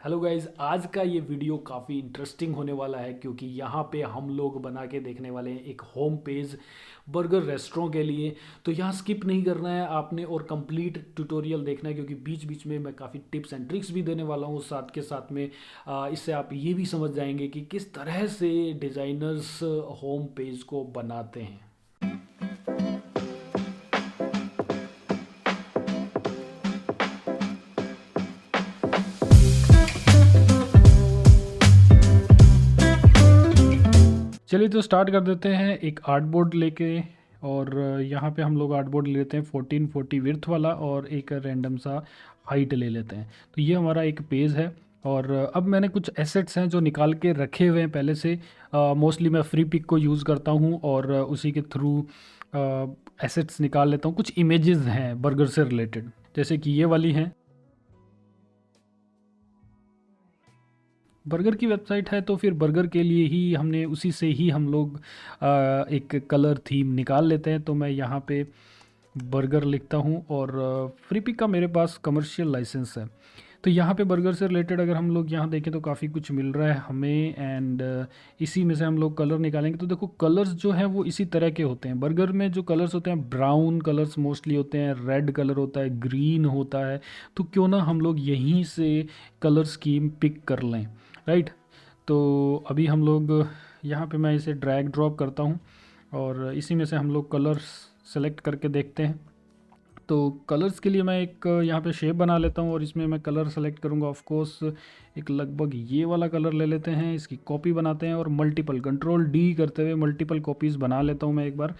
Hello guys, आज का ये वीडियो काफ़ी इंटरेस्टिंग होने वाला है क्योंकि यहाँ पे हम लोग बना के देखने वाले हैं एक होम पेज बर्गर रेस्टोरेंट के लिए। तो यहाँ स्किप नहीं करना है आपने और कंप्लीट ट्यूटोरियल देखना है क्योंकि बीच बीच में मैं काफ़ी टिप्स एंड ट्रिक्स भी देने वाला हूँ साथ के साथ में। इससे आप ये भी समझ जाएंगे कि किस तरह से डिज़ाइनर्स होम पेज को बनाते हैं। चलिए तो स्टार्ट कर देते हैं एक आर्ट बोर्ड लेके। और यहाँ पे हम लोग आर्ट बोर्ड ले लेते हैं 1440 विड्थ वाला और एक रैंडम सा हाइट ले लेते हैं। तो ये हमारा एक पेज है। और अब मैंने कुछ एसेट्स हैं जो निकाल के रखे हुए हैं पहले से। मोस्टली मैं फ्री पिक को यूज़ करता हूँ और उसी के थ्रू एसेट्स निकाल लेता हूँ। कुछ इमेजेस हैं बर्गर से रिलेटेड, जैसे कि ये वाली हैं। बर्गर की वेबसाइट है तो फिर बर्गर के लिए ही हमने उसी से ही हम लोग एक कलर थीम निकाल लेते हैं। तो मैं यहाँ पे बर्गर लिखता हूँ और फ्री पिक का मेरे पास कमर्शियल लाइसेंस है। तो यहाँ पे बर्गर से रिलेटेड अगर हम लोग यहाँ देखें तो काफ़ी कुछ मिल रहा है हमें। एंड इसी में से हम लोग कलर निकालेंगे। तो देखो कलर्स जो हैं वो इसी तरह के होते हैं। बर्गर में जो कलर्स होते हैं ब्राउन कलर्स मोस्टली होते हैं, रेड कलर होता है, ग्रीन होता है। तो क्यों ना हम लोग यहीं से कलर स्कीम पिक कर लें, राइट। तो अभी हम लोग यहाँ पे मैं इसे ड्रैग ड्रॉप करता हूँ और इसी में से हम लोग कलर्स सेलेक्ट करके देखते हैं। तो कलर्स के लिए मैं एक यहाँ पे शेप बना लेता हूँ और इसमें मैं कलर सेलेक्ट करूँगा। ऑफ कोर्स एक लगभग ये वाला कलर ले लेते हैं, इसकी कॉपी बनाते हैं और मल्टीपल कंट्रोल डी करते हुए मल्टीपल कॉपीज़ बना लेता हूँ मैं एक बार।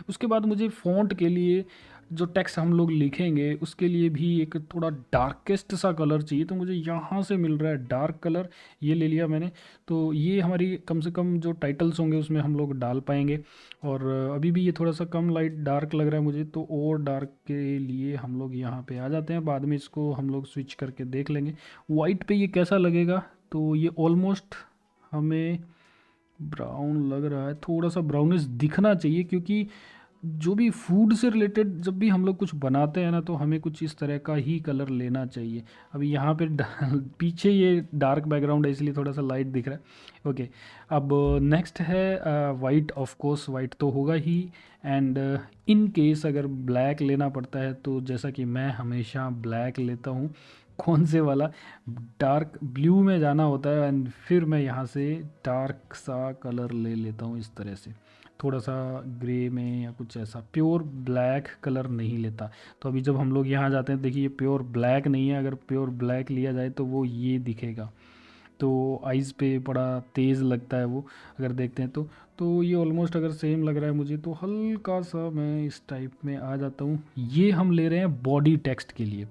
उसके बाद मुझे फ़ॉन्ट के लिए जो टेक्स्ट हम लोग लिखेंगे उसके लिए भी एक थोड़ा डार्केस्ट सा कलर चाहिए। तो मुझे यहाँ से मिल रहा है डार्क कलर, ये ले लिया मैंने। तो ये हमारी कम से कम जो टाइटल्स होंगे उसमें हम लोग डाल पाएंगे। और अभी भी ये थोड़ा सा कम लाइट डार्क लग रहा है मुझे, तो और डार्क के लिए हम लोग यहाँ पे आ जाते हैं। बाद में इसको हम लोग स्विच करके देख लेंगे वाइट पे ये कैसा लगेगा। तो ये ऑलमोस्ट हमें ब्राउन लग रहा है, थोड़ा सा ब्राउनिश दिखना चाहिए क्योंकि जो भी फूड से रिलेटेड जब भी हम लोग कुछ बनाते हैं ना तो हमें कुछ इस तरह का ही कलर लेना चाहिए। अभी यहाँ पे पीछे ये डार्क बैकग्राउंड है इसलिए थोड़ा सा लाइट दिख रहा है। ओके, अब नेक्स्ट है वाइट। ऑफ कोर्स वाइट तो होगा ही। एंड इन केस अगर ब्लैक लेना पड़ता है तो जैसा कि मैं हमेशा ब्लैक लेता हूँ। कौन से वाला, डार्क ब्लू में जाना होता है एंड फिर मैं यहाँ से डार्क सा कलर ले लेता हूँ इस तरह से, थोड़ा सा ग्रे में या कुछ ऐसा। प्योर ब्लैक कलर नहीं लेता। तो अभी जब हम लोग यहाँ जाते हैं देखिए ये प्योर ब्लैक नहीं है। अगर प्योर ब्लैक लिया जाए तो वो ये दिखेगा, तो आइज़ पे बड़ा तेज़ लगता है वो अगर देखते हैं तो ये ऑलमोस्ट अगर सेम लग रहा है मुझे तो हल्का सा मैं इस टाइप में आ जाता हूँ। ये हम ले रहे हैं बॉडी टेक्स्ट के लिए,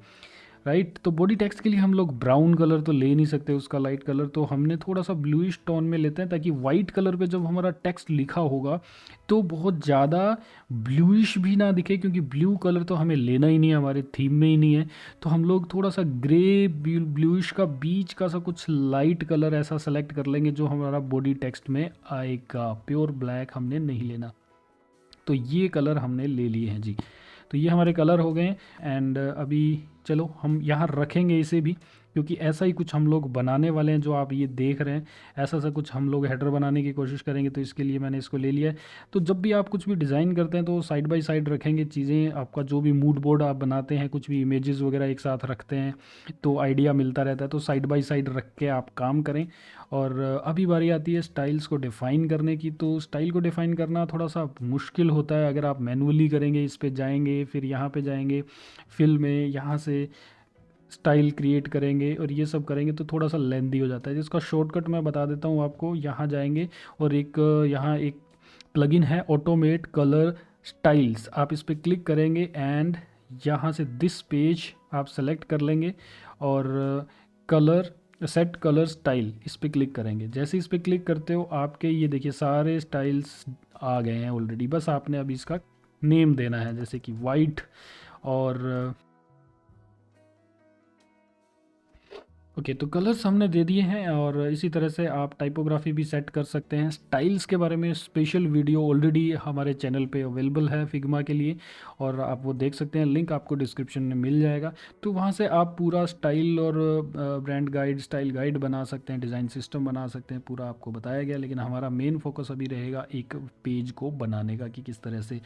राइट। तो बॉडी टेक्स्ट के लिए हम लोग ब्राउन कलर तो ले नहीं सकते उसका लाइट कलर, तो हमने थोड़ा सा ब्लूइश टोन में लेते हैं ताकि वाइट कलर पे जब हमारा टेक्स्ट लिखा होगा तो बहुत ज़्यादा ब्लूइश भी ना दिखे, क्योंकि ब्लू कलर तो हमें लेना ही नहीं है, हमारे थीम में ही नहीं है। तो हम लोग थोड़ा सा ग्रे ब्लूइश का बीच का सा कुछ लाइट कलर ऐसा सेलेक्ट कर लेंगे जो हमारा बॉडी टेक्स्ट में आएगा। प्योर ब्लैक हमने नहीं लेना। तो ये कलर हमने ले लिए हैं जी। तो ये हमारे कलर हो गए। एंड अभी चलो हम यहाँ रखेंगे इसे भी, क्योंकि ऐसा ही कुछ हम लोग बनाने वाले हैं जो आप ये देख रहे हैं। ऐसा सा कुछ हम लोग हेडर बनाने की कोशिश करेंगे, तो इसके लिए मैंने इसको ले लिया है। तो जब भी आप कुछ भी डिज़ाइन करते हैं तो साइड बाय साइड रखेंगे चीज़ें। आपका जो भी मूड बोर्ड आप बनाते हैं, कुछ भी इमेजेस वगैरह एक साथ रखते हैं तो आइडिया मिलता रहता है। तो साइड बाय साइड रख के आप काम करें। और अभी बारी आती है स्टाइल्स को डिफ़ाइन करने की। तो स्टाइल को डिफ़ाइन करना थोड़ा सा मुश्किल होता है अगर आप मैनुअली करेंगे। इस पे जाएंगे, फिर यहाँ पे जाएंगे, फिल में यहाँ से स्टाइल क्रिएट करेंगे और ये सब करेंगे तो थोड़ा सा लेंदी हो जाता है। जिसका शॉर्टकट मैं बता देता हूँ आपको। यहाँ जाएंगे और एक यहाँ एक प्लगइन है ऑटोमेट कलर स्टाइल्स, आप इस पर क्लिक करेंगे एंड यहाँ से दिस पेज आप सेलेक्ट कर लेंगे और कलर सेट कलर स्टाइल इस पर क्लिक करेंगे। जैसे इस पर क्लिक करते हो आपके ये देखिए सारे स्टाइल्स आ गए हैं ऑलरेडी। बस आपने अभी इसका नेम देना है, जैसे कि वाइट और ओके, तो कलर्स हमने दे दिए हैं और इसी तरह से आप टाइपोग्राफी भी सेट कर सकते हैं। स्टाइल्स के बारे में स्पेशल वीडियो ऑलरेडी हमारे चैनल पे अवेलेबल है फिग्मा के लिए, और आप वो देख सकते हैं, लिंक आपको डिस्क्रिप्शन में मिल जाएगा। तो वहाँ से आप पूरा स्टाइल और ब्रांड गाइड, स्टाइल गाइड बना सकते हैं, डिज़ाइन सिस्टम बना सकते हैं, पूरा आपको बताया गया। लेकिन हमारा मेन फोकस अभी रहेगा एक पेज को बनाने का, कि किस तरह से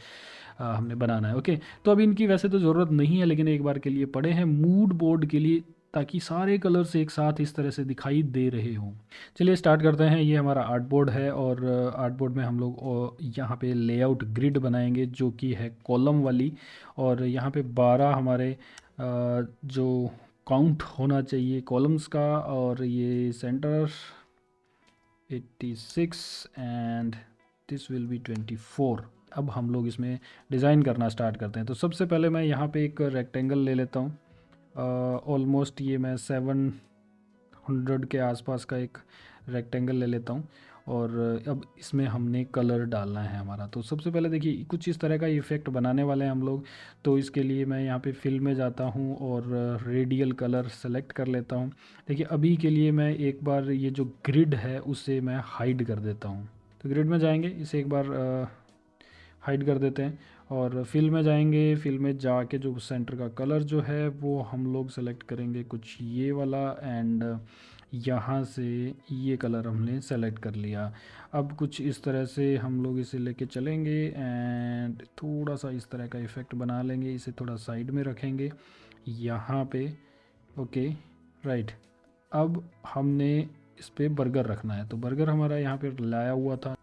हमने बनाना है। ओके, तो अभी इनकी वैसे तो ज़रूरत नहीं है, लेकिन एक बार के लिए पड़े हैं मूड बोर्ड के लिए, ताकि सारे कलर्स एक साथ इस तरह से दिखाई दे रहे हों। चलिए स्टार्ट करते हैं। ये हमारा आर्ट बोर्ड है और आर्ट बोर्ड में हम लोग यहाँ पे लेआउट ग्रिड बनाएंगे जो कि है कॉलम वाली, और यहाँ पे 12 हमारे जो काउंट होना चाहिए कॉलम्स का, और ये centre 86 and this will be 24। अब हम लोग इसमें डिज़ाइन करना स्टार्ट करते हैं। तो सबसे पहले मैं यहाँ पे एक रेक्टेंगल ले लेता हूँ। ऑलमोस्ट ये मैं 700 के आसपास का एक रेक्टेंगल ले लेता हूँ, और अब इसमें हमने कलर डालना है हमारा। तो सबसे पहले देखिए कुछ इस तरह का इफ़ेक्ट बनाने वाले हैं हम लोग। तो इसके लिए मैं यहाँ पे फिल में जाता हूँ और रेडियल कलर सेलेक्ट कर लेता हूँ। देखिए अभी के लिए मैं एक बार ये जो ग्रिड है उसे मैं हाइड कर देता हूँ। तो ग्रिड में जाएंगे, इसे एक बार हाइड कर देते हैं, और फिल में जाएंगे। फिल में जाके जो सेंटर का कलर जो है वो हम लोग सेलेक्ट करेंगे कुछ ये वाला, एंड यहाँ से ये कलर हमने सेलेक्ट कर लिया। अब कुछ इस तरह से हम लोग इसे लेके चलेंगे एंड थोड़ा सा इस तरह का इफ़ेक्ट बना लेंगे। इसे थोड़ा साइड में रखेंगे यहाँ पे। Okay, right. अब हमने इस पर बर्गर रखना है, तो बर्गर हमारा यहाँ पे लाया हुआ था।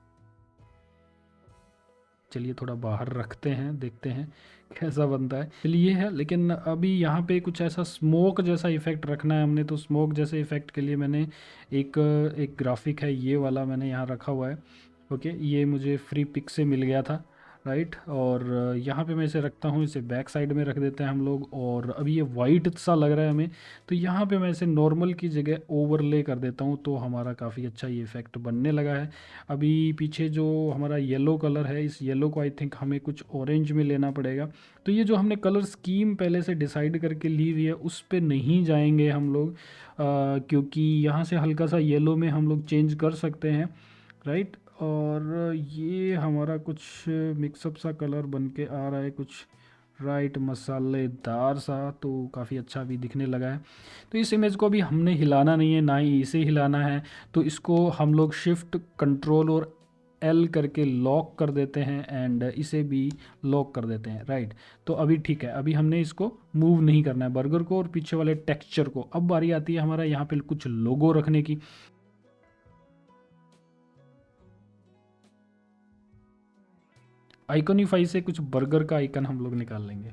चलिए थोड़ा बाहर रखते हैं, देखते हैं कैसा बनता है। चलिए है, लेकिन अभी यहाँ पे कुछ ऐसा स्मोक जैसा इफ़ेक्ट रखना है हमने। तो स्मोक जैसे इफ़ेक्ट के लिए मैंने एक एक ग्राफिक है ये वाला, मैंने यहाँ रखा हुआ है। ओके, ये मुझे फ्री पिक से मिल गया था, राइट। और यहाँ पे मैं इसे रखता हूँ, इसे बैक साइड में रख देते हैं हम लोग। और अभी ये वाइट सा लग रहा है हमें, तो यहाँ पे मैं इसे नॉर्मल की जगह ओवरले कर देता हूँ, तो हमारा काफ़ी अच्छा ये इफ़ेक्ट बनने लगा है। अभी पीछे जो हमारा येलो कलर है, इस येलो को आई थिंक हमें कुछ ऑरेंज में लेना पड़ेगा। तो ये जो हमने कलर स्कीम पहले से डिसाइड करके ली हुई है उस पे नहीं जाएंगे हम लोग, क्योंकि यहाँ से हल्का सा येलो में हम लोग चेंज कर सकते हैं, राइट। और ये हमारा कुछ मिक्सअप सा कलर बन के आ रहा है, कुछ राइट मसालेदार सा, तो काफ़ी अच्छा भी दिखने लगा है। तो इस इमेज को अभी हमने हिलाना नहीं है, ना ही इसे हिलाना है। तो इसको हम लोग शिफ्ट कंट्रोल और एल करके लॉक कर देते हैं, एंड इसे भी लॉक कर देते हैं, राइट। तो अभी ठीक है, अभी हमने इसको मूव नहीं करना है, बर्गर को और पीछे वाले टेक्सचर को। अब बारी आती है हमारा यहाँ पे कुछ लोगो रखने की। आइकॉनिफाई से कुछ बर्गर का आइकन हम लोग निकाल लेंगे।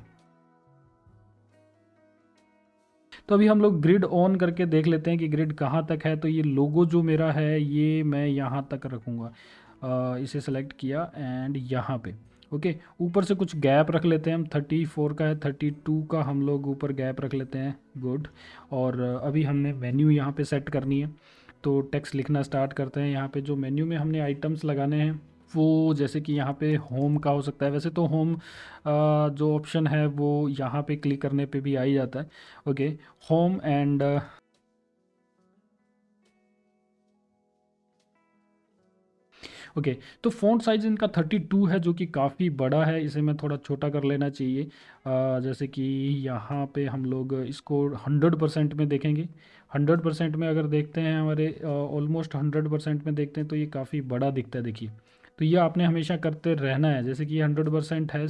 तो अभी हम लोग ग्रिड ऑन करके देख लेते हैं कि ग्रिड कहाँ तक है। तो ये लोगो जो मेरा है ये मैं यहाँ तक रखूँगा। इसे सेलेक्ट किया एंड यहाँ पे ओके, ऊपर से कुछ गैप रख लेते हैं हम। 34 का है, 32 का हम लोग ऊपर गैप रख लेते हैं, गुड। और अभी हमने मेन्यू यहाँ पे सेट करनी है, तो टेक्स्ट लिखना स्टार्ट करते हैं। यहाँ पे जो मेन्यू में हमने आइटम्स लगाने हैं वो, जैसे कि यहाँ पे होम का हो सकता है। वैसे तो होम जो ऑप्शन है वो यहाँ पे क्लिक करने पे भी आ ही जाता है। Okay, home and okay. तो फ़ॉन्ट साइज़ इनका 32 है, जो कि काफ़ी बड़ा है। इसे मैं थोड़ा छोटा कर लेना चाहिए। जैसे कि यहाँ पे हम लोग इसको 100% में देखेंगे। 100% में अगर देखते हैं, हमारे ऑलमोस्ट 100% में देखते हैं, तो ये काफ़ी बड़ा दिखता है, देखिए। तो ये आपने हमेशा करते रहना है। जैसे कि ये 100% है,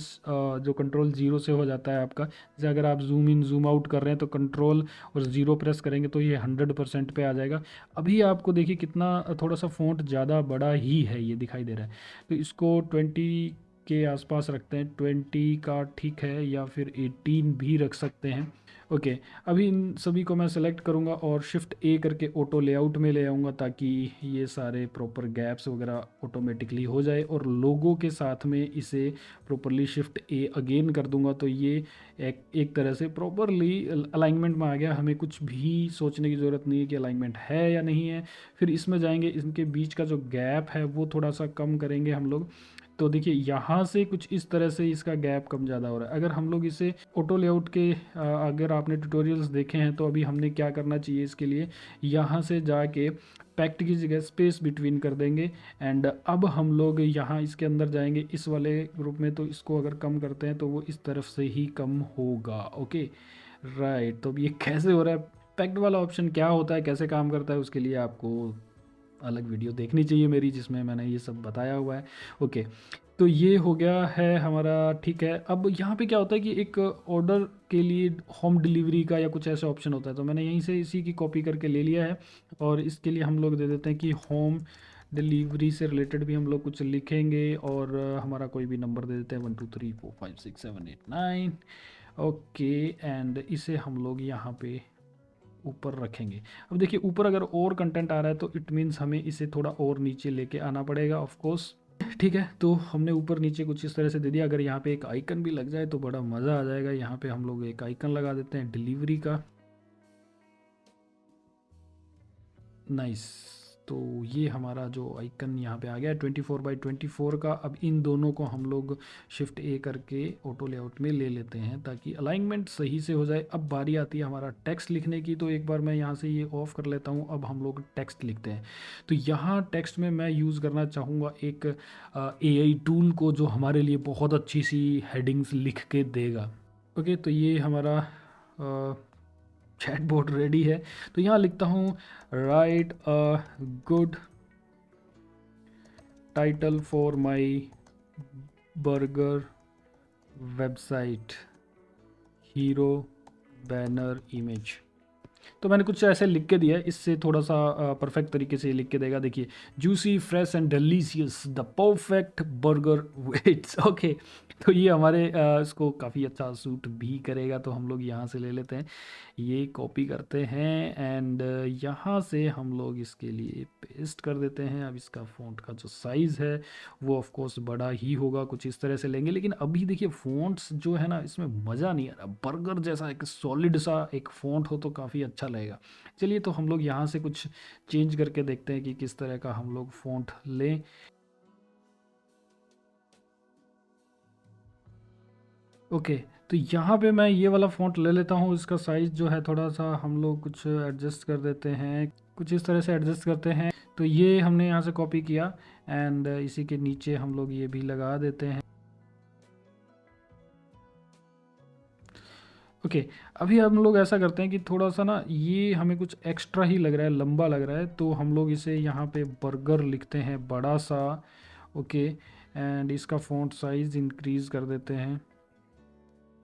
जो कंट्रोल ज़ीरो से हो जाता है आपका। जैसे अगर आप जूम इन जूम आउट कर रहे हैं तो कंट्रोल और ज़ीरो प्रेस करेंगे तो ये 100% पे आ जाएगा। अभी आपको देखिए कितना थोड़ा सा फ़ॉन्ट ज़्यादा बड़ा ही है, ये दिखाई दे रहा है। तो इसको 20 के आसपास रखते हैं। 20 का ठीक है, या फिर 18 भी रख सकते हैं। ओके, अभी इन सभी को मैं सेलेक्ट करूँगा और शिफ्ट ए करके ऑटो लेआउट में ले आऊँगा, ताकि ये सारे प्रॉपर गैप्स वगैरह ऑटोमेटिकली हो जाए। और लोगों के साथ में इसे प्रॉपरली शिफ्ट ए अगेन कर दूँगा, तो ये एक तरह से प्रॉपरली अलाइनमेंट में आ गया। हमें कुछ भी सोचने की ज़रूरत नहीं है कि अलाइनमेंट है या नहीं है। फिर इसमें जाएंगे, इनके बीच का जो गैप है वो थोड़ा सा कम करेंगे हम लोग। तो देखिए यहाँ से कुछ इस तरह से इसका गैप कम ज़्यादा हो रहा है। अगर हम लोग इसे ऑटो लेआउट के अगर आपने ट्यूटोरियल्स देखे हैं तो अभी हमने क्या करना चाहिए इसके लिए, यहाँ से जाके पैक्ट की जगह स्पेस बिटवीन कर देंगे। एंड अब हम लोग यहाँ इसके अंदर जाएंगे इस वाले ग्रुप में, तो इसको अगर कम करते हैं तो वो इस तरफ से ही कम होगा। ओके राइट, तो अब ये कैसे हो रहा है, पैक्ट वाला ऑप्शन क्या होता है, कैसे काम करता है, उसके लिए आपको अलग वीडियो देखनी चाहिए मेरी, जिसमें मैंने ये सब बताया हुआ है। ओके, तो ये हो गया है हमारा। ठीक है, अब यहाँ पे क्या होता है कि एक ऑर्डर के लिए होम डिलीवरी का या कुछ ऐसा ऑप्शन होता है, तो मैंने यहीं से इसी की कॉपी करके ले लिया है। और इसके लिए हम लोग दे देते हैं कि होम डिलीवरी से रिलेटेड भी हम लोग कुछ लिखेंगे, और हमारा कोई भी नंबर दे देते हैं 1 2 3 4 5 6 7 8 9। ओके, एंड इसे हम लोग यहाँ पे ऊपर रखेंगे। अब देखिए ऊपर अगर और कंटेंट आ रहा है तो इट मीन्स हमें इसे थोड़ा और नीचे लेके आना पड़ेगा ऑफ कोर्स। ठीक है, तो हमने ऊपर नीचे कुछ इस तरह से दे दिया। अगर यहाँ पे एक आइकन भी लग जाए तो बड़ा मज़ा आ जाएगा। यहाँ पे हम लोग एक आइकन लगा देते हैं डिलीवरी का। नाइस, तो ये हमारा जो आइकन यहाँ पे आ गया 24x24 का। अब इन दोनों को हम लोग शिफ्ट ए करके ऑटो लेआउट में ले लेते हैं ताकि अलाइनमेंट सही से हो जाए। अब बारी आती है हमारा टेक्स्ट लिखने की, तो एक बार मैं यहाँ से ये ऑफ कर लेता हूँ। अब हम लोग टेक्स्ट लिखते हैं, तो यहाँ टेक्स्ट में मैं यूज़ करना चाहूँगा एक AI टूल को, जो हमारे लिए बहुत अच्छी सी हेडिंग्स लिख के देगा। ओके, तो ये हमारा चैटबॉट रेडी है। तो यहाँ लिखता हूँ right a good title for my burger website hero banner image. तो मैंने कुछ ऐसे लिख के दिया है, इससे थोड़ा सा परफेक्ट तरीके से लिख के देगा। देखिए, juicy fresh and delicious the perfect burger waits. Okay, तो ये हमारे इसको काफ़ी अच्छा सूट भी करेगा, तो हम लोग यहाँ से ले लेते हैं, ये कॉपी करते हैं एंड यहाँ से हम लोग इसके लिए पेस्ट कर देते हैं। अब इसका फ़ॉन्ट का जो साइज़ है वो ऑफ कोर्स बड़ा ही होगा, कुछ इस तरह से लेंगे। लेकिन अभी देखिए फ़ॉन्ट्स जो है ना, इसमें मज़ा नहीं आ रहा। बर्गर जैसा एक सॉलिड सा एक फ़ॉन्ट हो तो काफ़ी अच्छा लगेगा। चलिए, तो हम लोग यहाँ से कुछ चेंज करके देखते हैं कि किस तरह का हम लोग फ़ॉन्ट लें। ओके, तो यहाँ पे मैं ये वाला फ़ॉन्ट ले लेता हूँ। इसका साइज़ जो है थोड़ा सा हम लोग कुछ एडजस्ट कर देते हैं, कुछ इस तरह से एडजस्ट करते हैं। तो ये हमने यहाँ से कॉपी किया एंड इसी के नीचे हम लोग ये भी लगा देते हैं। ओके, अभी हम लोग ऐसा करते हैं कि थोड़ा सा ना ये हमें कुछ एक्स्ट्रा ही लग रहा है, लंबा लग रहा है, तो हम लोग इसे यहाँ पे बर्गर लिखते हैं बड़ा सा। ओके, एंड इसका फ़ॉन्ट साइज़ इंक्रीज़ कर देते हैं।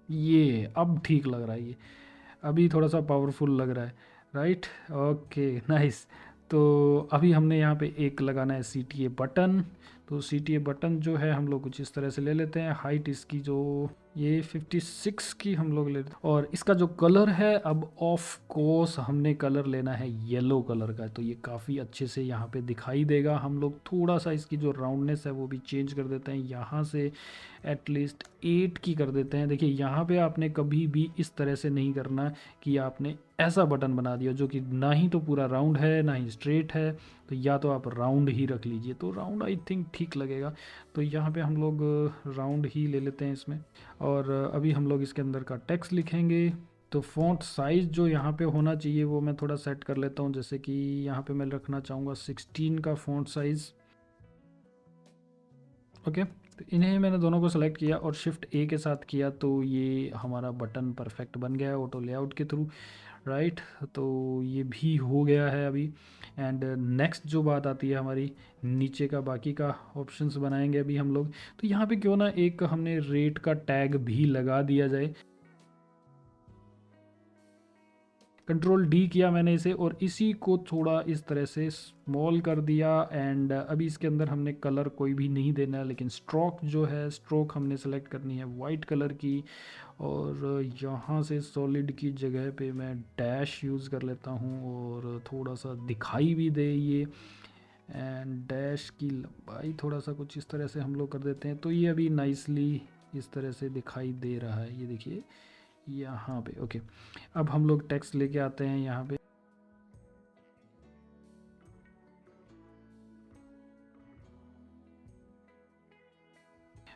ये अब ठीक लग रहा है, ये अभी थोड़ा सा पावरफुल लग रहा है। Right, okay nice. तो अभी हमने यहाँ पे एक लगाना है CTA बटन। तो CTA बटन जो है हम लोग कुछ इस तरह से ले लेते हैं। हाइट इसकी जो ये 56 की हम लोग ले लेते हैं। और इसका जो कलर है, अब ऑफ कोर्स हमने कलर लेना है येलो कलर का, तो ये काफ़ी अच्छे से यहाँ पे दिखाई देगा। हम लोग थोड़ा सा इसकी जो राउंडनेस है वो भी चेंज कर देते हैं, यहाँ से एटलीस्ट 8 की कर देते हैं। देखिए यहाँ पे आपने कभी भी इस तरह से नहीं करना कि आपने ऐसा बटन बना दिया जो कि ना ही तो पूरा राउंड है ना ही स्ट्रेट है। तो या तो आप राउंड ही रख लीजिए, तो राउंड आई थिंक ठीक लगेगा। तो यहाँ पे हम लोग राउंड ही ले लेते हैं इसमें। और अभी हम लोग इसके अंदर का टेक्स्ट लिखेंगे। तो फ़ॉन्ट साइज़ जो यहाँ पे होना चाहिए वो मैं थोड़ा सेट कर लेता हूँ, जैसे कि यहाँ पे मैं रखना चाहूँगा 16 का फ़ॉन्ट साइज़। ओके, तो इन्हें मैंने दोनों को सेलेक्ट किया और शिफ्ट ए के साथ किया, तो ये हमारा बटन परफेक्ट बन गया है ऑटो लेआउट के थ्रू। राइट, तो ये भी हो गया है अभी। एंड नेक्स्ट जो बात आती है हमारी, नीचे का बाकी का ऑप्शंस बनाएंगे अभी हम लोग। तो यहाँ पे क्यों ना एक हमने रेट का टैग भी लगा दिया जाए। Ctrl D किया मैंने इसे और इसी को थोड़ा इस तरह से स्मॉल कर दिया। एंड अभी इसके अंदर हमने कलर कोई भी नहीं देना है, लेकिन स्ट्रोक जो है, स्ट्रोक हमने सेलेक्ट करनी है वाइट कलर की। और यहाँ से सॉलिड की जगह पे मैं डैश यूज़ कर लेता हूँ और थोड़ा सा दिखाई भी दे ये। एंड डैश की लंबाई थोड़ा सा कुछ इस तरह से हम लोग कर देते हैं, तो ये अभी नाइसली इस तरह से दिखाई दे रहा है, ये देखिए यहाँ पे। ओके, अब हम लोग टेक्स्ट लेके आते हैं यहाँ पे।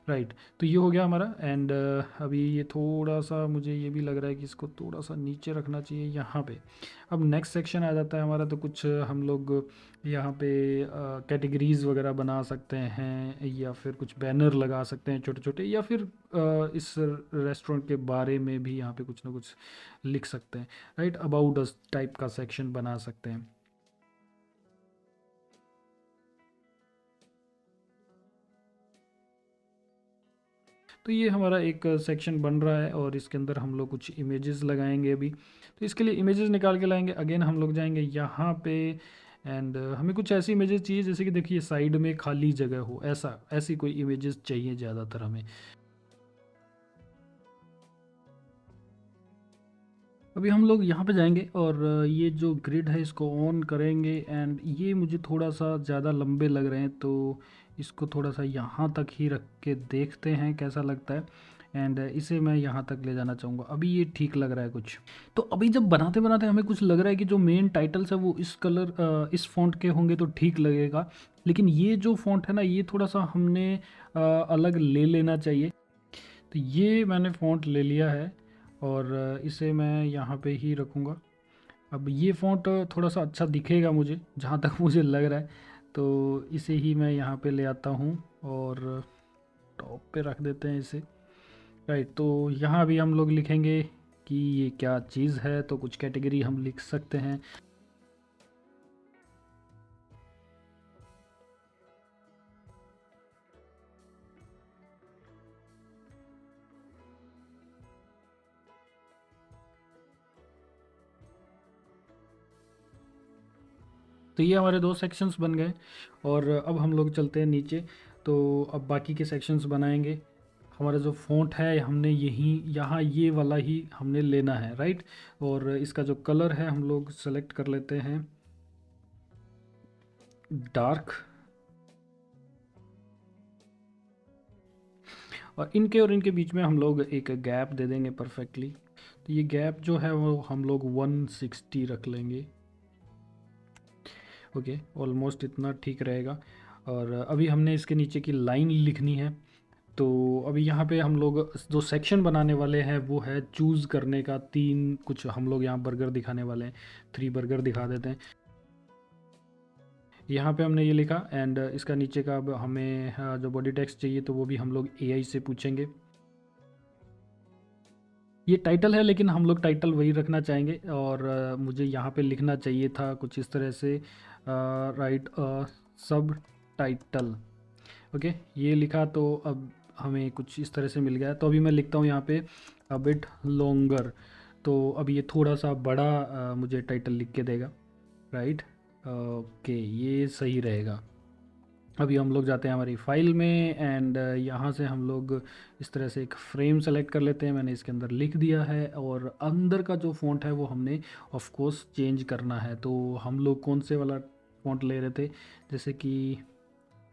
राइट। तो ये हो गया हमारा। एंड अभी ये थोड़ा सा मुझे ये भी लग रहा है कि इसको थोड़ा सा नीचे रखना चाहिए यहाँ पे। अब नेक्स्ट सेक्शन आ जाता है हमारा, तो कुछ हम लोग यहाँ पे कैटेगरीज वगैरह बना सकते हैं, या फिर कुछ बैनर लगा सकते हैं छोटे छोटे, या फिर इस रेस्टोरेंट के बारे में भी यहाँ पे कुछ ना कुछ लिख सकते हैं। राइट, अबाउट अस टाइप का सेक्शन बना सकते हैं। तो ये हमारा एक सेक्शन बन रहा है, और इसके अंदर हम लोग कुछ इमेजेस लगाएंगे अभी। तो इसके लिए इमेजेस निकाल के लाएंगे। अगेन हम लोग जाएंगे यहाँ पे, एंड हमें कुछ ऐसी इमेजेस चाहिए जैसे कि देखिए साइड में खाली जगह हो, ऐसी कोई इमेजेस चाहिए ज़्यादातर हमें। अभी हम लोग यहाँ पे जाएंगे, और ये जो ग्रिड है इसको ऑन करेंगे। एंड ये मुझे थोड़ा सा ज़्यादा लंबे लग रहे हैं, तो इसको थोड़ा सा यहाँ तक ही रख के देखते हैं कैसा लगता है। एंड इसे मैं यहाँ तक ले जाना चाहूँगा। अभी ये ठीक लग रहा है कुछ। तो अभी जब बनाते बनाते हमें कुछ लग रहा है कि जो मेन टाइटल्स है वो इस कलर इस फॉन्ट के होंगे तो ठीक लगेगा। लेकिन ये जो फॉन्ट है ना, ये थोड़ा सा हमने अलग ले लेना चाहिए। तो ये मैंने फ़ॉन्ट ले लिया है, और इसे मैं यहाँ पे ही रखूँगा। अब ये फ़ॉन्ट थोड़ा सा अच्छा दिखेगा मुझे, जहाँ तक मुझे लग रहा है। तो इसे ही मैं यहाँ पे ले आता हूँ, और टॉप पे रख देते हैं इसे। राइट, तो यहाँ भी हम लोग लिखेंगे कि ये क्या चीज़ है, तो कुछ कैटेगरी हम लिख सकते हैं। तो ये हमारे दो सेक्शंस बन गए, और अब हम लोग चलते हैं नीचे। तो अब बाकी के सेक्शंस बनाएंगे। हमारा जो फ़ॉन्ट है हमने यही यहाँ ये वाला ही हमने लेना है, राइट। और इसका जो कलर है हम लोग सेलेक्ट कर लेते हैं डार्क। और इनके बीच में हम लोग एक गैप दे देंगे परफेक्टली। तो ये गैप जो है वो हम लोग 160 रख लेंगे। ओके, ऑलमोस्ट इतना ठीक रहेगा। और अभी हमने इसके नीचे की लाइन लिखनी है। तो अभी यहाँ पे हम लोग जो सेक्शन बनाने वाले हैं वो है चूज़ करने का। तीन कुछ हम लोग यहाँ बर्गर दिखाने वाले हैं, 3 बर्गर दिखा देते हैं। यहाँ पे हमने ये लिखा। एंड इसका नीचे का अब हमें जो बॉडी टेक्स्ट चाहिए तो वो भी हम लोग एआई से पूछेंगे। ये टाइटल है, लेकिन हम लोग टाइटल वही रखना चाहेंगे। और मुझे यहाँ पे लिखना चाहिए था कुछ इस तरह से, राइट सब टाइटल। ओके, ये लिखा। तो अब हमें कुछ इस तरह से मिल गया। तो अभी मैं लिखता हूँ यहाँ पे अ बिट लॉन्गर। तो अब ये थोड़ा सा बड़ा मुझे टाइटल लिख के देगा, राइट। ओके, ये सही रहेगा। अभी हम लोग जाते हैं हमारी फाइल में, एंड यहाँ से हम लोग इस तरह से एक फ्रेम सेलेक्ट कर लेते हैं। मैंने इसके अंदर लिख दिया है, और अंदर का जो फ़ॉन्ट है वो हमने ऑफ कोर्स चेंज करना है। तो हम लोग कौन से वाला फ़ॉन्ट ले रहे थे, जैसे कि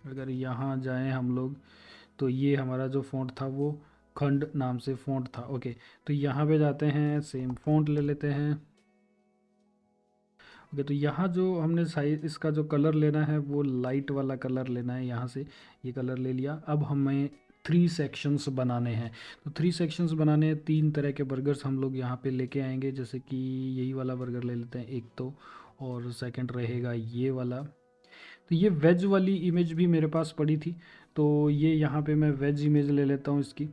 अगर यहाँ जाएं हम लोग, तो ये हमारा जो फ़ॉन्ट था वो खंड नाम से फ़ॉन्ट था। ओके, तो यहाँ पे जाते हैं, सेम फ़ॉन्ट ले लेते हैं। ओके, तो यहाँ जो हमने साइज इसका जो कलर लेना है वो लाइट वाला कलर लेना है। यहाँ से ये कलर ले लिया। अब हमें 3 सेक्शंस बनाने हैं। तो 3 सेक्शंस बनाने हैं, 3 तरह के बर्गर्स हम लोग यहाँ पे लेके आएंगे। जैसे कि यही वाला बर्गर ले लेते हैं एक तो, और सेकंड रहेगा ये वाला। तो ये वेज वाली इमेज भी मेरे पास पड़ी थी, तो ये यहाँ पे मैं वेज इमेज ले लेता हूँ इसकी।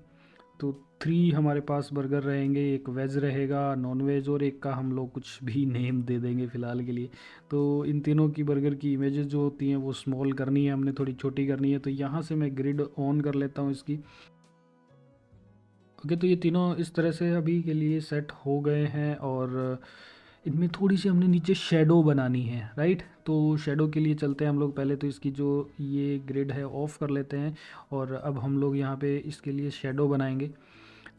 तो 3 हमारे पास बर्गर रहेंगे, एक वेज रहेगा, नॉन वेज, और एक का हम लोग कुछ भी नेम दे देंगे फ़िलहाल के लिए। तो इन तीनों की बर्गर की इमेजेस जो होती हैं वो स्मॉल करनी है हमने, थोड़ी छोटी करनी है। तो यहाँ से मैं ग्रिड ऑन कर लेता हूँ इसकी। ओके, तो ये तीनों इस तरह से अभी के लिए सेट हो गए हैं। और इनमें थोड़ी सी हमने नीचे शेडो बनानी है, राइट। तो शेडो के लिए चलते हैं हम लोग। पहले तो इसकी जो ये ग्रिड है ऑफ़ कर लेते हैं, और अब हम लोग यहाँ पे इसके लिए शेडो बनाएंगे।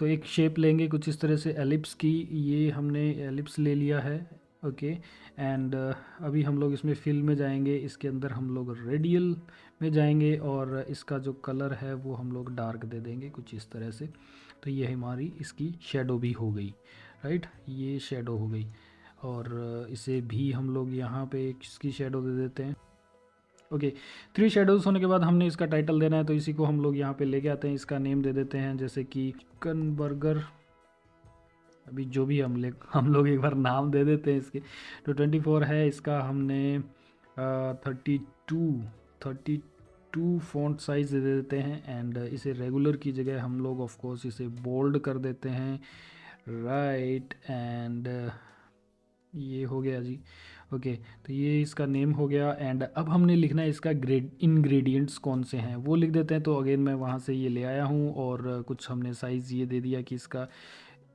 तो एक शेप लेंगे कुछ इस तरह से एलिप्स की। ये हमने एलिप्स ले लिया है। ओके, एंड अभी हम लोग इसमें फिल में जाएंगे। इसके अंदर हम लोग रेडियल में जाएंगे, और इसका जो कलर है वो हम लोग डार्क दे देंगे कुछ इस तरह से। तो ये हमारी इसकी शेडो भी हो गई, राइट। ये शेडो हो गई। और इसे भी हम लोग यहाँ पे इसकी शेडो दे देते हैं। ओके, 3 शेडोज़ होने के बाद हमने इसका टाइटल देना है, तो इसी को हम लोग यहाँ पे लेके आते हैं। इसका नेम दे देते हैं जैसे कि चिकन बर्गर, अभी जो भी हम लोग एक बार नाम दे देते हैं इसके। तो 24 है इसका, हमने 32 फ़ॉन्ट साइज़ दे देते हैं। एंड इसे रेगुलर की जगह हम लोग ऑफ कोर्स इसे बोल्ड कर देते हैं, राइट। एंड ये हो गया जी। ओके, तो ये इसका नेम हो गया। एंड अब हमने लिखना है इसका इंग्रेडिएंट्स कौन से हैं वो लिख देते हैं। तो अगेन मैं वहाँ से ये ले आया हूँ और कुछ हमने साइज़ ये दे दिया कि इसका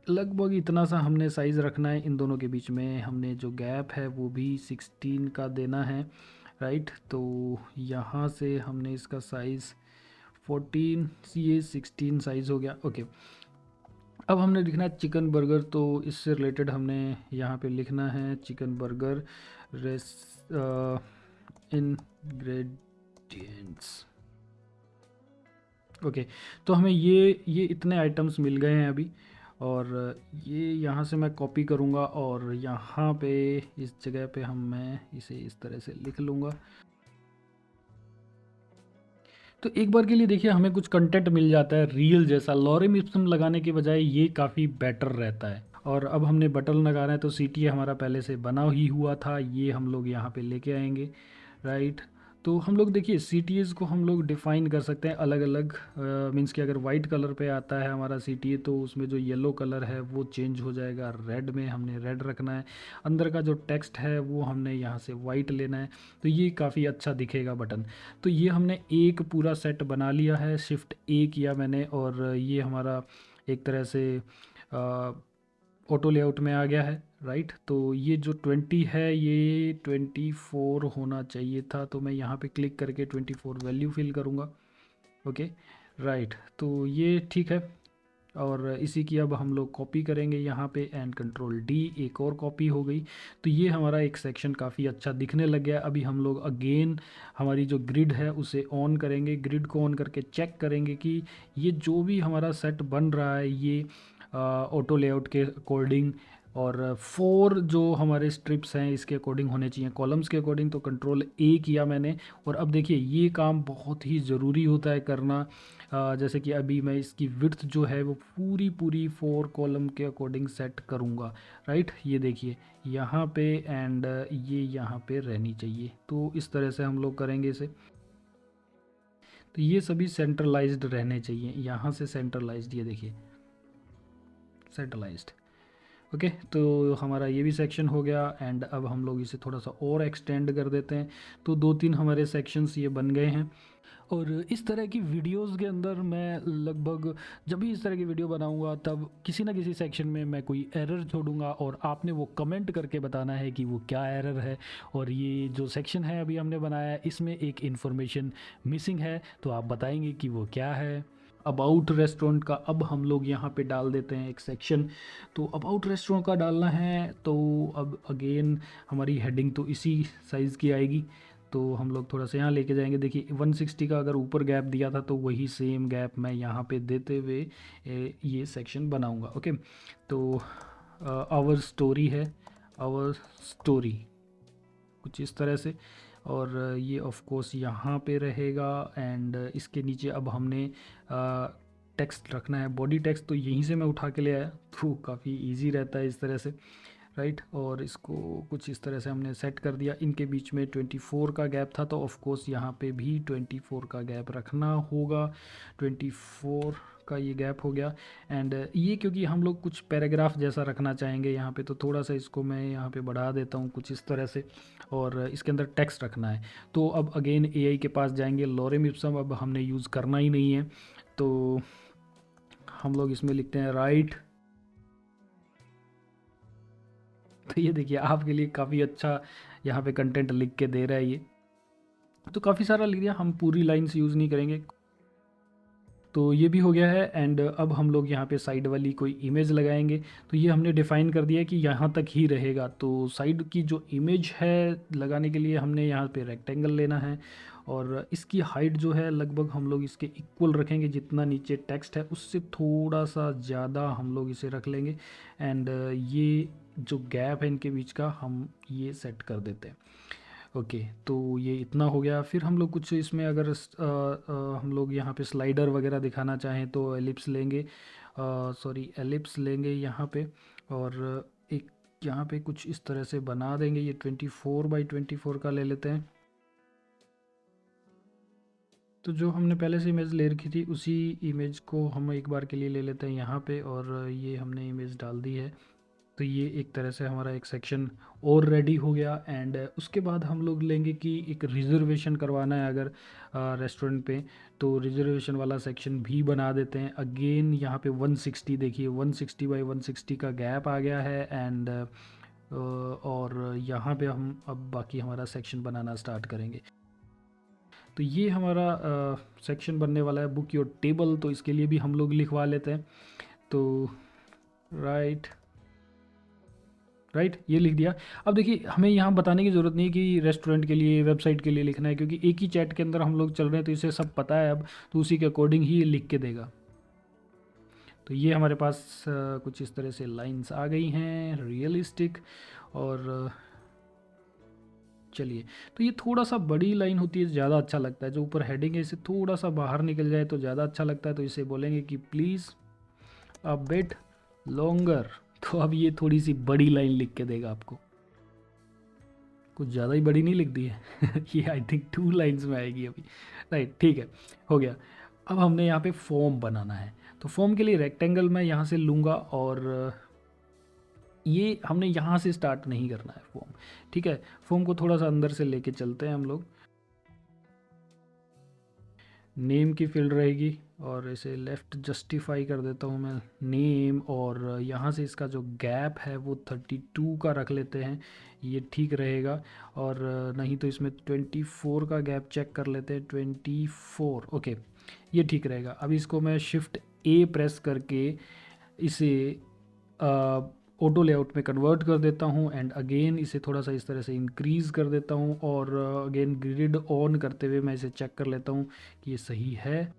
लगभग इतना सा हमने साइज़ रखना है। इन दोनों के बीच में हमने जो गैप है वो भी 16 का देना है, राइट। तो यहाँ से हमने इसका साइज़ 14 ये 16 साइज़ हो गया। ओके, अब हमने लिखना है चिकन बर्गर, तो इससे रिलेटेड हमने यहाँ पे लिखना है चिकन बर्गर रेस इंग्रेडिएंट्स। ओके, तो हमें ये इतने आइटम्स मिल गए हैं अभी। और ये यहाँ से मैं कॉपी करूँगा और यहाँ पे इस जगह पे मैं इसे इस तरह से लिख लूँगा। तो एक बार के लिए देखिए हमें कुछ कंटेंट मिल जाता है रियल जैसा। लॉरेम इप्सम लगाने के बजाय ये काफ़ी बेटर रहता है। और अब हमने बटन लगाना है, तो सी हमारा पहले से बना ही हुआ था, ये हम लोग यहाँ पे लेके आएंगे, राइट। तो हम लोग देखिए सी को हम लोग डिफ़ाइन कर सकते हैं अलग अलग। मीन्स कि अगर वाइट कलर पे आता है हमारा सी तो उसमें जो येलो कलर है वो चेंज हो जाएगा, रेड में हमने रेड रखना है। अंदर का जो टेक्स्ट है वो हमने यहाँ से वाइट लेना है, तो ये काफ़ी अच्छा दिखेगा बटन। तो ये हमने एक पूरा सेट बना लिया है, शिफ्ट ए किया मैंने, और ये हमारा एक तरह से ऑटो लेआउट में आ गया है, राइट। तो ये जो 20 है ये 24 होना चाहिए था, तो मैं यहाँ पे क्लिक करके 24 वैल्यू फिल करूँगा। ओके, राइट, तो ये ठीक है। और इसी की अब हम लोग कॉपी करेंगे यहाँ पे, एंड कंट्रोल डी, एक और कॉपी हो गई। तो ये हमारा एक सेक्शन काफ़ी अच्छा दिखने लग गया। अभी हम लोग अगेन हमारी जो ग्रिड है उसे ऑन करेंगे, ग्रिड को ऑन करके चेक करेंगे कि ये जो भी हमारा सेट बन रहा है ये ऑटो लेआउट के अकॉर्डिंग, और 4 जो हमारे स्ट्रिप्स हैं इसके अकॉर्डिंग होने चाहिए, कॉलम्स के अकॉर्डिंग। तो कंट्रोल ए किया मैंने। और अब देखिए ये काम बहुत ही ज़रूरी होता है करना। जैसे कि अभी मैं इसकी विड्थ जो है वो पूरी पूरी 4 कॉलम के अकॉर्डिंग सेट करूँगा, राइट। ये देखिए यहाँ पे, एंड ये यहाँ पे रहनी चाहिए। तो इस तरह से हम लोग करेंगे इसे। तो ये सभी सेंट्रलाइज्ड रहने चाहिए, यहाँ से सेंट्रलाइज्ड, ये देखिए सेंट्रलाइज्ड। ओके, तो हमारा ये भी सेक्शन हो गया। एंड अब हम लोग इसे थोड़ा सा और एक्सटेंड कर देते हैं। तो 2-3 हमारे सेक्शंस ये बन गए हैं। और इस तरह की वीडियोस के अंदर मैं लगभग जब भी इस तरह की वीडियो बनाऊंगा तब किसी ना किसी सेक्शन में मैं कोई एरर छोड़ूंगा, और आपने वो कमेंट करके बताना है कि वो क्या एरर है। और ये जो सेक्शन है अभी हमने बनाया है इसमें एक इन्फॉर्मेशन मिसिंग है, तो आप बताएंगे कि वो क्या है। अबाउट रेस्टोरेंट का अब हम लोग यहाँ पे डाल देते हैं एक सेक्शन। तो अबाउट रेस्टोरेंट का डालना है, तो अब अगेन हमारी हेडिंग तो इसी साइज़ की आएगी। तो हम लोग थोड़ा सा यहाँ लेके जाएंगे। देखिए 160 का अगर ऊपर गैप दिया था तो वही सेम गैप मैं यहाँ पे देते हुए ये सेक्शन बनाऊँगा। ओके, तो आवर स्टोरी है, आवर स्टोरी कुछ इस तरह से। और ये ऑफ कोर्स यहाँ पे रहेगा। एंड इसके नीचे अब हमने टेक्स्ट रखना है, बॉडी टेक्स्ट। तो यहीं से मैं उठा के ले आया, तो काफ़ी इजी रहता है इस तरह से, राइट। और इसको कुछ इस तरह से हमने सेट कर दिया। इनके बीच में 24 का गैप था, तो ऑफ कोर्स यहाँ पे भी 24 का गैप रखना होगा। 24 का ये गैप हो गया। एंड ये क्योंकि हम लोग कुछ पैराग्राफ जैसा रखना चाहेंगे यहाँ पे, तो थोड़ा सा इसको मैं यहाँ पे बढ़ा देता हूँ कुछ इस तरह से। और इसके अंदर टेक्स्ट रखना है। तो अब अगेन एआई के पास जाएंगे। लॉरेम इप्सम अब हमने यूज़ करना ही नहीं है, तो हम लोग इसमें लिखते हैं राइट। तो ये देखिए आपके लिए काफ़ी अच्छा यहाँ पे कंटेंट लिख के दे रहा है ये। तो काफ़ी सारा लिख दिया, हम पूरी लाइन्स यूज़ नहीं करेंगे। तो ये भी हो गया है। एंड अब हम लोग यहाँ पे साइड वाली कोई इमेज लगाएंगे। तो ये हमने डिफ़ाइन कर दिया कि यहाँ तक ही रहेगा। तो साइड की जो इमेज है लगाने के लिए हमने यहाँ पे रेक्टेंगल लेना है, और इसकी हाइट जो है लगभग हम लोग इसके इक्वल रखेंगे, जितना नीचे टेक्स्ट है उससे थोड़ा सा ज़्यादा हम लोग इसे रख लेंगे। एंड ये जो गैप है इनके बीच का हम ये सेट कर देते हैं। ओके, तो ये इतना हो गया। फिर हम लोग कुछ इसमें अगर हम लोग यहाँ पे स्लाइडर वगैरह दिखाना चाहें तो एलिप्स लेंगे, सॉरी एलिप्स लेंगे यहाँ पे, और एक यहाँ पे कुछ इस तरह से बना देंगे। ये 24x24 का ले लेते हैं। तो जो हमने पहले से इमेज ले रखी थी उसी इमेज को हम एक बार के लिए ले लेते हैं यहाँ पे, और ये हमने इमेज डाल दी है। तो ये एक तरह से हमारा एक सेक्शन और रेडी हो गया। एंड उसके बाद हम लोग लेंगे कि एक रिज़र्वेशन करवाना है अगर रेस्टोरेंट पे, तो रिज़र्वेशन वाला सेक्शन भी बना देते हैं। अगेन यहाँ पे 160, देखिए 160x160 का गैप आ गया है। एंड और यहाँ पे हम अब बाकी हमारा सेक्शन बनाना स्टार्ट करेंगे। तो ये हमारा सेक्शन बनने वाला है बुक योर टेबल, तो इसके लिए भी हम लोग लिखवा लेते हैं। तो राइट राइट ये लिख दिया। अब देखिए हमें यहाँ बताने की ज़रूरत नहीं है कि रेस्टोरेंट के लिए, वेबसाइट के लिए लिखना है, क्योंकि एक ही चैट के अंदर हम लोग चल रहे हैं तो इसे सब पता है अब, तो उसी के अकॉर्डिंग ही ये लिख के देगा। तो ये हमारे पास कुछ इस तरह से लाइंस आ गई हैं रियलिस्टिक। और चलिए, तो ये थोड़ा सा बड़ी लाइन होती है, ज़्यादा अच्छा लगता है। जो ऊपर हेडिंग है इसे थोड़ा सा बाहर निकल जाए तो ज़्यादा अच्छा लगता है। तो इसे बोलेंगे कि प्लीज़ अ बिट लॉन्गर। तो अब ये थोड़ी सी बड़ी लाइन लिख के देगा आपको, कुछ ज़्यादा ही बड़ी नहीं लिख दी है। ये आई थिंक 2 लाइन्स में आएगी अभी। राइट, ठीक है, हो गया। अब हमने यहाँ पे फॉर्म बनाना है, तो फॉर्म के लिए रेक्टेंगल मैं यहाँ से लूँगा, और ये हमने यहाँ से स्टार्ट नहीं करना है फॉर्म, ठीक है। फॉर्म को थोड़ा सा अंदर से लेके चलते हैं हम लोग। नेम की फील्ड रहेगी, और इसे लेफ़्ट जस्टिफाई कर देता हूँ मैं नेम, और यहाँ से इसका जो गैप है वो 32 का रख लेते हैं, ये ठीक रहेगा। और नहीं तो इसमें 24 का गैप चेक कर लेते हैं, 24, ओके ये ठीक रहेगा। अब इसको मैं शिफ्ट ए प्रेस करके इसे ऑटो लेआउट में कन्वर्ट कर देता हूँ। एंड अगेन इसे थोड़ा सा इस तरह से इंक्रीज़ कर देता हूँ, और अगेन ग्रिड ऑन करते हुए मैं इसे चेक कर लेता हूँ कि ये सही है।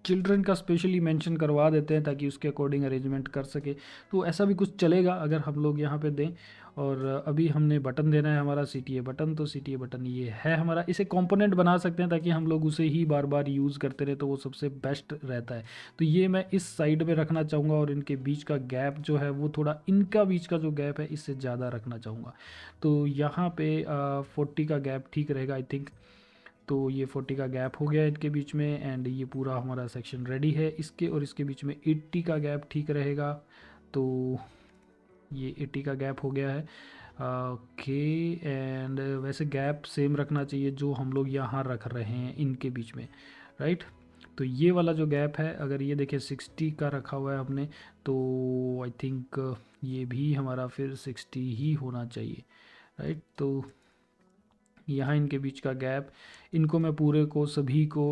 चिल्ड्रन का स्पेशली मेंशन करवा देते हैं ताकि उसके अकॉर्डिंग अरेंजमेंट कर सके, तो ऐसा भी कुछ चलेगा अगर हम लोग यहाँ पे दें। और अभी हमने बटन देना है हमारा CTA बटन, तो CTA बटन ये है हमारा। इसे कंपोनेंट बना सकते हैं ताकि हम लोग उसे ही बार बार यूज़ करते रहे, तो वो सबसे बेस्ट रहता है। तो ये मैं इस साइड में रखना चाहूँगा, और इनके बीच का गैप जो है वो थोड़ा, इनका बीच का जो गैप है इससे ज़्यादा रखना चाहूँगा। तो यहाँ पे 40 का गैप ठीक रहेगा आई थिंक। तो ये 40 का गैप हो गया इनके बीच में, एंड ये पूरा हमारा सेक्शन रेडी है। इसके और इसके बीच में 80 का गैप ठीक रहेगा। तो ये 80 का गैप हो गया है, ओके। एंड वैसे गैप सेम रखना चाहिए जो हम लोग यहाँ रख रहे हैं इनके बीच में, राइट। तो ये वाला जो गैप है, अगर ये देखिए 60 का रखा हुआ है हमने, तो आई थिंक ये भी हमारा फिर 60 ही होना चाहिए, राइट। तो यहाँ इनके बीच का गैप, इनको मैं पूरे को सभी को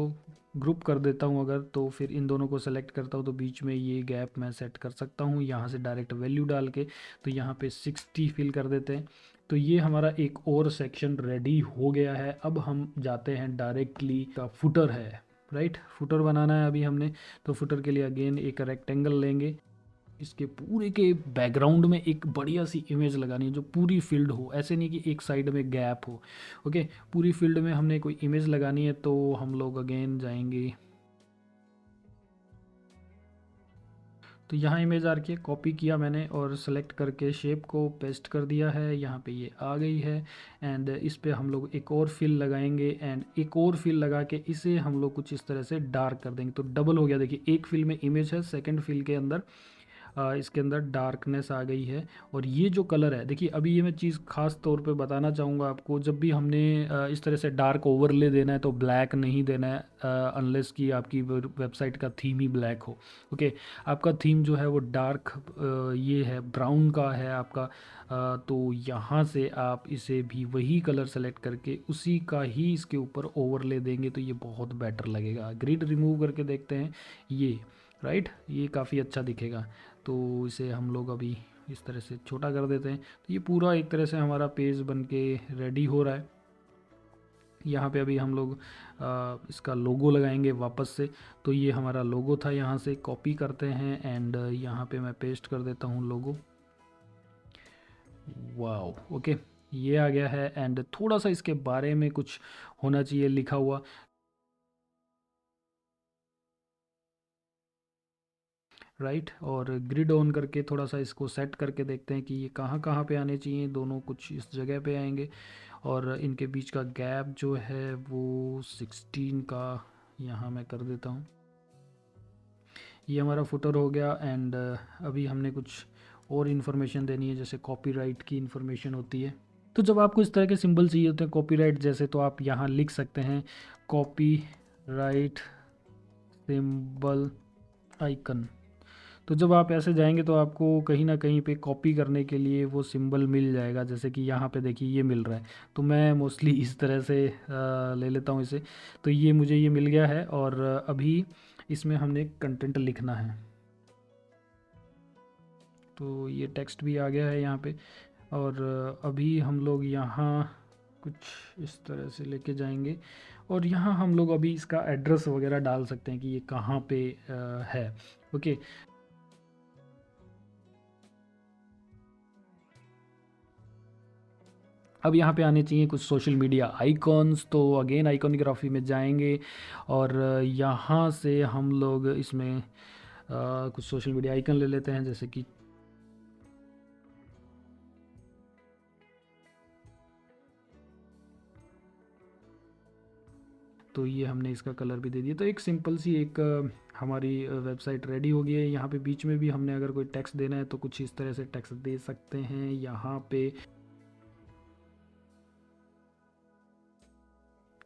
ग्रुप कर देता हूँ अगर, तो फिर इन दोनों को सेलेक्ट करता हूँ तो बीच में ये गैप मैं सेट कर सकता हूँ यहाँ से डायरेक्ट वैल्यू डाल के। तो यहाँ पे 60 फिल कर देते हैं। तो ये हमारा एक और सेक्शन रेडी हो गया है। अब हम जाते हैं डायरेक्टली का फुटर है, राइट। फुटर बनाना है अभी हमने, तो फुटर के लिए अगेन एक रेक्टेंगल लेंगे। इसके पूरे के बैकग्राउंड में एक बढ़िया सी इमेज लगानी है जो पूरी फील्ड हो, ऐसे नहीं कि एक साइड में गैप हो, ओके। पूरी फील्ड में हमने कोई इमेज लगानी है, तो हम लोग अगेन जाएंगे। तो यहाँ इमेज आ रखी है, कॉपी किया मैंने और सेलेक्ट करके शेप को पेस्ट कर दिया है, यहाँ पे ये आ गई है। एंड इस पे हम लोग एक और फिल लगाएंगे, एंड एक और फिल लगा के इसे हम लोग कुछ इस तरह से डार्क कर देंगे। तो डबल हो गया, देखिए एक फिल में इमेज है, सेकंड फिल के अंदर इसके अंदर डार्कनेस आ गई है। और ये जो कलर है, देखिए अभी ये मैं चीज़ खास तौर पे बताना चाहूँगा आपको, जब भी हमने इस तरह से डार्क ओवरले देना है तो ब्लैक नहीं देना है, अनलेस कि आपकी वेबसाइट का थीम ही ब्लैक हो, ओके। आपका थीम जो है वो डार्क ये है, ब्राउन का है आपका, तो यहाँ से आप इसे भी वही कलर सेलेक्ट करके उसी का ही इसके ऊपर ओवरले देंगे तो ये बहुत बेटर लगेगा। ग्रिड रिमूव करके देखते हैं ये, राइट, ये काफ़ी अच्छा दिखेगा। तो इसे हम लोग अभी इस तरह से छोटा कर देते हैं। तो ये पूरा एक तरह से हमारा पेज बन के रेडी हो रहा है। यहाँ पे अभी हम लोग इसका लोगो लगाएंगे वापस से। तो ये हमारा लोगो था, यहाँ से कॉपी करते हैं एंड यहाँ पे मैं पेस्ट कर देता हूँ लोगो। वाओ, ओके, ये आ गया है। एंड थोड़ा सा इसके बारे में कुछ होना चाहिए लिखा हुआ, राइट। और ग्रिड ऑन करके थोड़ा सा इसको सेट करके देखते हैं कि ये कहाँ कहाँ पे आने चाहिए, दोनों कुछ इस जगह पे आएंगे। और इनके बीच का गैप जो है वो 16 का यहाँ मैं कर देता हूँ। ये हमारा फुटर हो गया। एंड अभी हमने कुछ और इन्फॉर्मेशन देनी है, जैसे कॉपीराइट की इन्फॉर्मेशन होती है। तो जब आपको इस तरह के सिंबल चाहिए होते हैं कॉपीराइट जैसे, तो आप यहाँ लिख सकते हैं कॉपीराइट सिंबल आइकन। तो जब आप ऐसे जाएंगे तो आपको कहीं ना कहीं पे कॉपी करने के लिए वो सिंबल मिल जाएगा, जैसे कि यहाँ पे देखिए ये मिल रहा है। तो मैं मोस्टली इस तरह से ले लेता हूँ इसे। तो ये मुझे ये मिल गया है। और अभी इसमें हमने कंटेंट लिखना है। तो ये टेक्स्ट भी आ गया है यहाँ पे। और अभी हम लोग यहाँ कुछ इस तरह से लेके जाएंगे। और यहाँ हम लोग अभी इसका एड्रेस वगैरह डाल सकते हैं कि ये कहाँ पे है। ओके। अब यहाँ पे आने चाहिए कुछ सोशल मीडिया आइकॉन्स। तो अगेन आइकॉनग्राफी में जाएंगे और यहाँ से हम लोग इसमें कुछ सोशल मीडिया आइकन ले लेते हैं, जैसे कि तो ये हमने इसका कलर भी दे दिया। तो एक सिंपल सी एक हमारी वेबसाइट रेडी हो गई है। यहाँ पे बीच में भी हमने अगर कोई टेक्स्ट देना है तो कुछ इस तरह से टेक्स्ट दे सकते हैं यहाँ पे।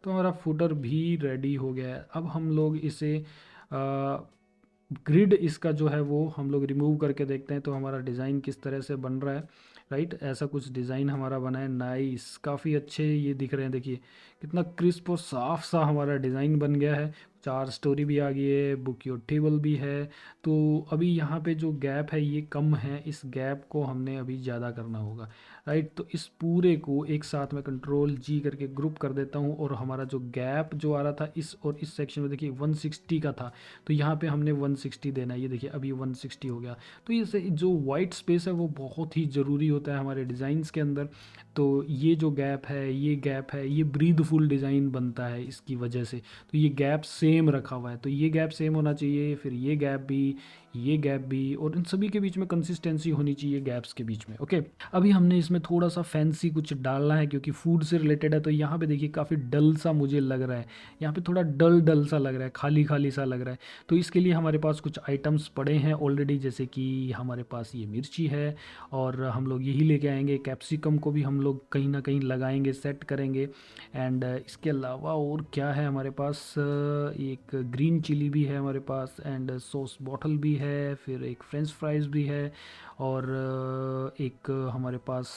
तो हमारा फुटर भी रेडी हो गया है। अब हम लोग इसे ग्रिड इसका जो है वो हम लोग रिमूव करके देखते हैं तो हमारा डिज़ाइन किस तरह से बन रहा है, राइट। ऐसा कुछ डिज़ाइन हमारा बना है, नाइस, काफ़ी अच्छे ये दिख रहे हैं। देखिए कितना क्रिस्प और साफ सा हमारा डिज़ाइन बन गया है। 4 स्टोरी भी आ गई है, बुक योर टेबल भी है। तो अभी यहाँ पे जो गैप है ये कम है, इस गैप को हमने अभी ज़्यादा करना होगा, राइट। तो इस पूरे को एक साथ में कंट्रोल जी करके ग्रुप कर देता हूँ। और हमारा जो गैप जो आ रहा था इस और इस सेक्शन में, देखिए 160 का था, तो यहाँ पे हमने 160 देना है। ये देखिए अभी 160 हो गया। तो ये जो वाइट स्पेस है वो बहुत ही ज़रूरी होता है हमारे डिज़ाइंस के अंदर। तो ये जो गैप है, ये गैप है, ये ब्रीदफुल डिज़ाइन बनता है इसकी वजह से। तो ये गैप सेम रखा हुआ है, तो ये गैप सेम होना चाहिए, फिर ये गैप भी, ये गैप भी, और इन सभी के बीच में कंसिस्टेंसी होनी चाहिए गैप्स के बीच में। ओके। अभी हमने इसमें थोड़ा सा फैंसी कुछ डालना है क्योंकि फूड से रिलेटेड है। तो यहाँ पे देखिए काफ़ी डल सा मुझे लग रहा है, यहाँ पे थोड़ा डल डल सा लग रहा है, खाली खाली सा लग रहा है। तो इसके लिए हमारे पास कुछ आइटम्स पड़े हैं ऑलरेडी, जैसे कि हमारे पास ये मिर्ची है और हम लोग यही लेके आएंगे। कैप्सिकम को भी हम लोग कहीं ना कहीं लगाएंगे, सेट करेंगे। एंड इसके अलावा और क्या है हमारे पास, एक ग्रीन चिली भी है हमारे पास, एंड सॉस बॉटल भी है, फिर एक फ्रेंच फ्राइज़ भी है। और एक हमारे पास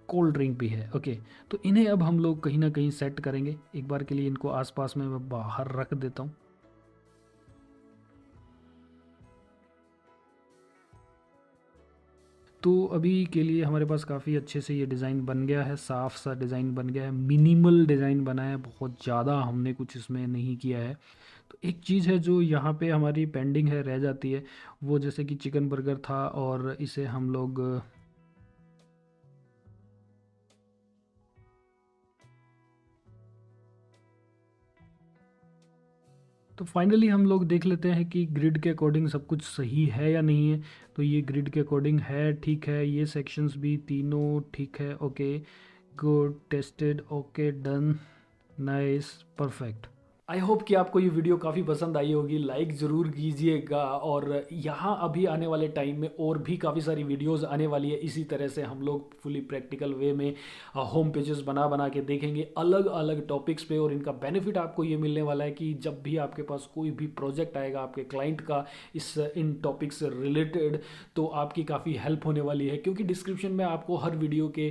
कोल्ड ड्रिंक भी है। ओके। तो इन्हें अब हम लोग कहीं ना कहीं सेट करेंगे। एक बार के लिए इनको आसपास में मैं बाहर रख देता हूँ। तो अभी के लिए हमारे पास काफ़ी अच्छे से ये डिज़ाइन बन गया है, साफ़ सा डिज़ाइन बन गया है, मिनिमल डिज़ाइन बना है, बहुत ज़्यादा हमने कुछ इसमें नहीं किया है। तो एक चीज़ है जो यहाँ पे हमारी पेंडिंग है, रह जाती है, वो जैसे कि चिकन बर्गर था और इसे हम लोग तो फाइनली हम लोग देख लेते हैं कि ग्रिड के अकॉर्डिंग सब कुछ सही है या नहीं है। तो ये ग्रिड के अकॉर्डिंग है, ठीक है। ये सेक्शंस भी तीनों ठीक है। Okay, good, tested, okay, done, nice, perfect. I hope कि आपको ये वीडियो काफ़ी पसंद आई होगी, लाइक ज़रूर कीजिएगा। और यहाँ अभी आने वाले टाइम में और भी काफ़ी सारी वीडियोस आने वाली है, इसी तरह से हम लोग फुली प्रैक्टिकल वे में होम पेजेस बना बना के देखेंगे अलग अलग टॉपिक्स पे। और इनका बेनिफिट आपको ये मिलने वाला है कि जब भी आपके पास कोई भी प्रोजेक्ट आएगा आपके क्लाइंट का इन टॉपिक्स से रिलेटेड, तो आपकी काफ़ी हेल्प होने वाली है, क्योंकि डिस्क्रिप्शन में आपको हर वीडियो के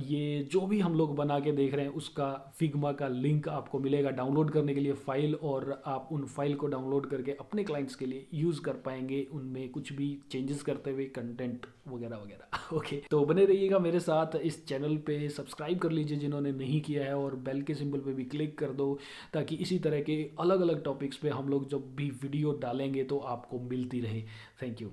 ये जो भी हम लोग बना के देख रहे हैं उसका फिग्मा का लिंक आपको मिलेगा डाउनलोड करने के लिए फाइल। और आप उन फाइल को डाउनलोड करके अपने क्लाइंट्स के लिए यूज़ कर पाएंगे, उनमें कुछ भी चेंजेस करते हुए कंटेंट वगैरह वगैरह। ओके, तो बने रहिएगा मेरे साथ इस चैनल पे, सब्सक्राइब कर लीजिए जिन्होंने नहीं किया है, और बेल के सिंबल पे भी क्लिक कर दो, ताकि इसी तरह के अलग अलग टॉपिक्स पे हम लोग जब भी वीडियो डालेंगे तो आपको मिलती रहे। Thank you.